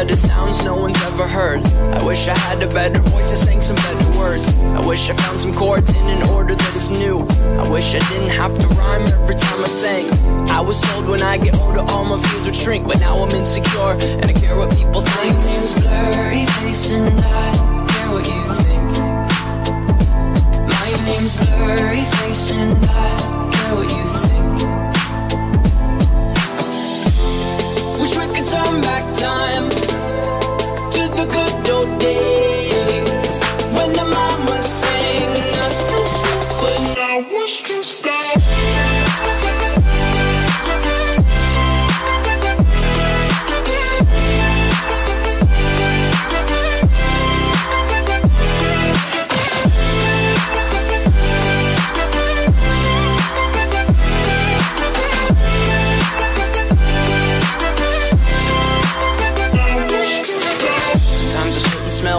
better sounds no one's ever heard. I wish I had a better voice and sang some better words. I wish I found some chords in an order that is new. I wish I didn't have to rhyme every time I sang. I was told when I get older all my fears would shrink, but now I'm insecure and I care what people think. My name's Blurry Face and I care what you think. My name's Blurry Face and I care what you think. Wish we could turn back time to the good old days when the mama sang us to sleep, but now wish to stop.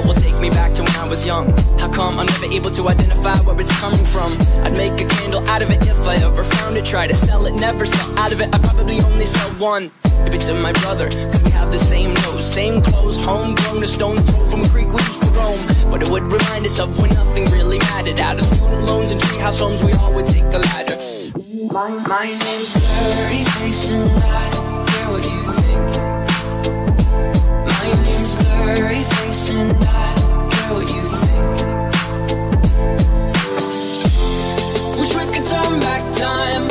Will take me back to when I was young. How come I'm never able to identify where it's coming from? I'd make a candle out of it if I ever found it. Try to sell it, never sell out of it. I'd probably only sell one. Maybe to my brother, cause we have the same nose, same clothes, homegrown, a stone's throw from a creek we used to roam. But it would remind us of when nothing really mattered. Out of student loans and treehouse homes, we all would take the ladder. My name's Blurry Face and I care what you think. My name's Blurry Face and I care what you think. Wish we could turn back time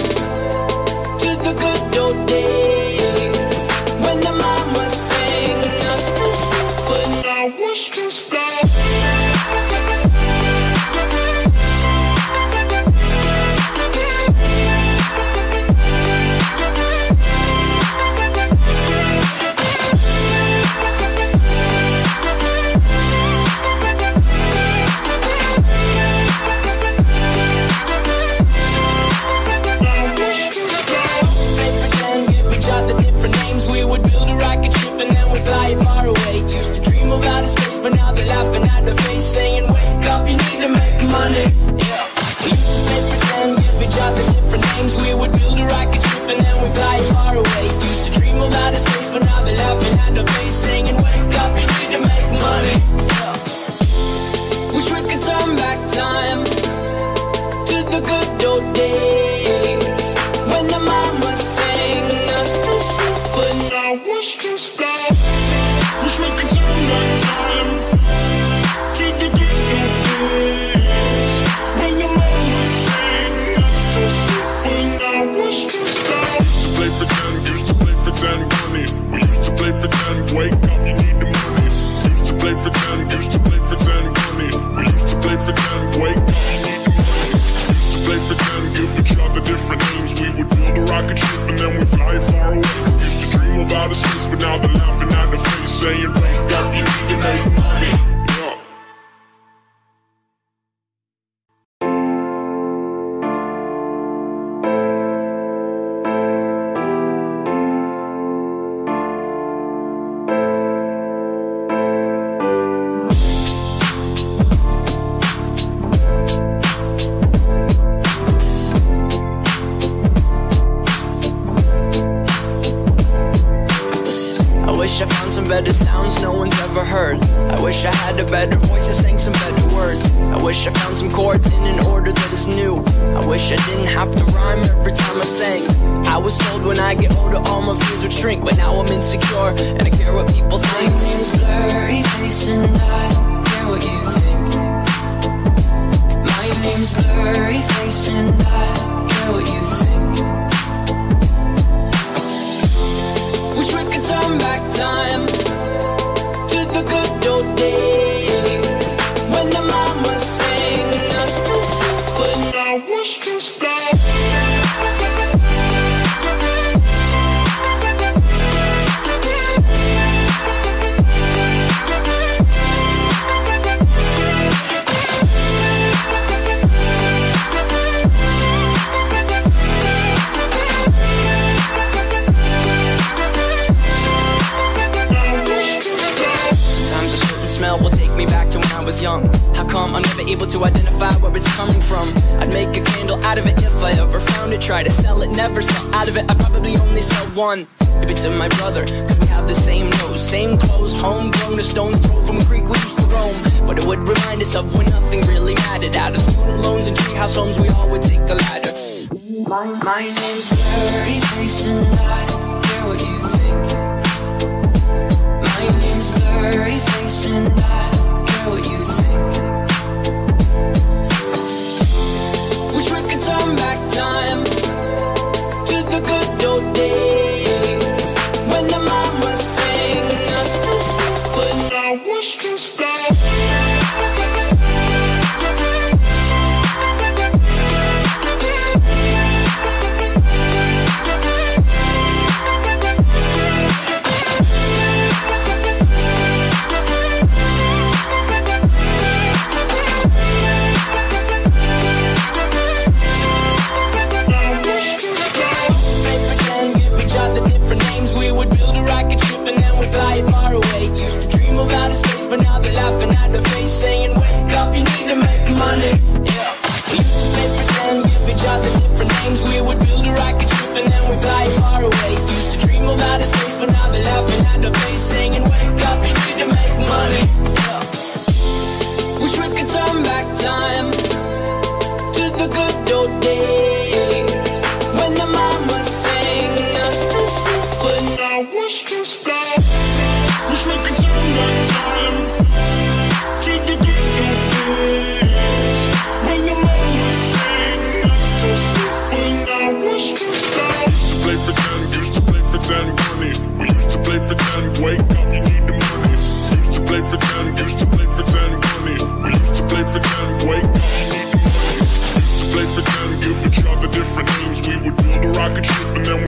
to the good old days when the mama sang us to sleep, but now wish to stop. But now they're laughing at the face, saying, wake up, you need to make money. Yeah, we used to play pretend, give each other different names. We would build a rocket ship and then we fly far away. Used to dream of outer space, but now they're laughing at the face, saying, wake up, you need to make money. Yeah, wish we could turn back time to the good old days when the mama sang us to sleep, but now wish to stop. Wish we could turn back time to the good old days when the mama sang us to sleep, but now wish to stop. Used to play pretend, money. We used to play pretend, wake up, you need the money. Used to play pretend, money. We used to play pretend, wake up, you need the money. Used to play pretend, give each other different names. We would build a rocket ship and then we fly far away. Used to dream of outer space, but now they're laughing at the face, saying, wake up, you need to make money. Yeah. I found some better sounds no one's ever heard. I wish I had a better voice and sang some better words. I wish I found some chords in an order that is new. I wish I didn't have to rhyme every time I sang. I was told when I get older all my fears would shrink, but now I'm insecure and I care what people think. My name's Blurry Face and I care what you think. My name's Blurry Face and I care what you think. Wish we could turn back time to the good old days when the mama sang us to sleep, but now wish to stop. to identify where it's coming from. I'd make a candle out of it if I ever found it. Try to sell it, never sell out of it. I'd probably only sell one. Maybe to my brother, cause we have the same nose, same clothes, homegrown, a stone's throw from a creek we used to roam. But it would remind us of when nothing really mattered. Out of student loans and treehouse homes, we all would take the ladder. My name's Blurry Face and I care what you think. My name's Blurry Face and I care what you think. Wish we could turn back time to the good old days when the mama sang us to sleep, but now we're stressed out. But now they're laughing at the face, saying, wake up, you need to make money. Yeah, we used to play pretend, give each other different names. We would build a rocket ship and then we fly far away. Used to dream of outer space, but now they're laughing at the face, saying, wake up, you need to make money. Yeah, wish we could turn back time to the good old days when the mama sang us to sleep, but now we're stressed out. Wish we could turn back time to the good old days when the mama sang us to sleep, but now we're stressed out. Used to play pretend, bunny. We used to play pretend, wake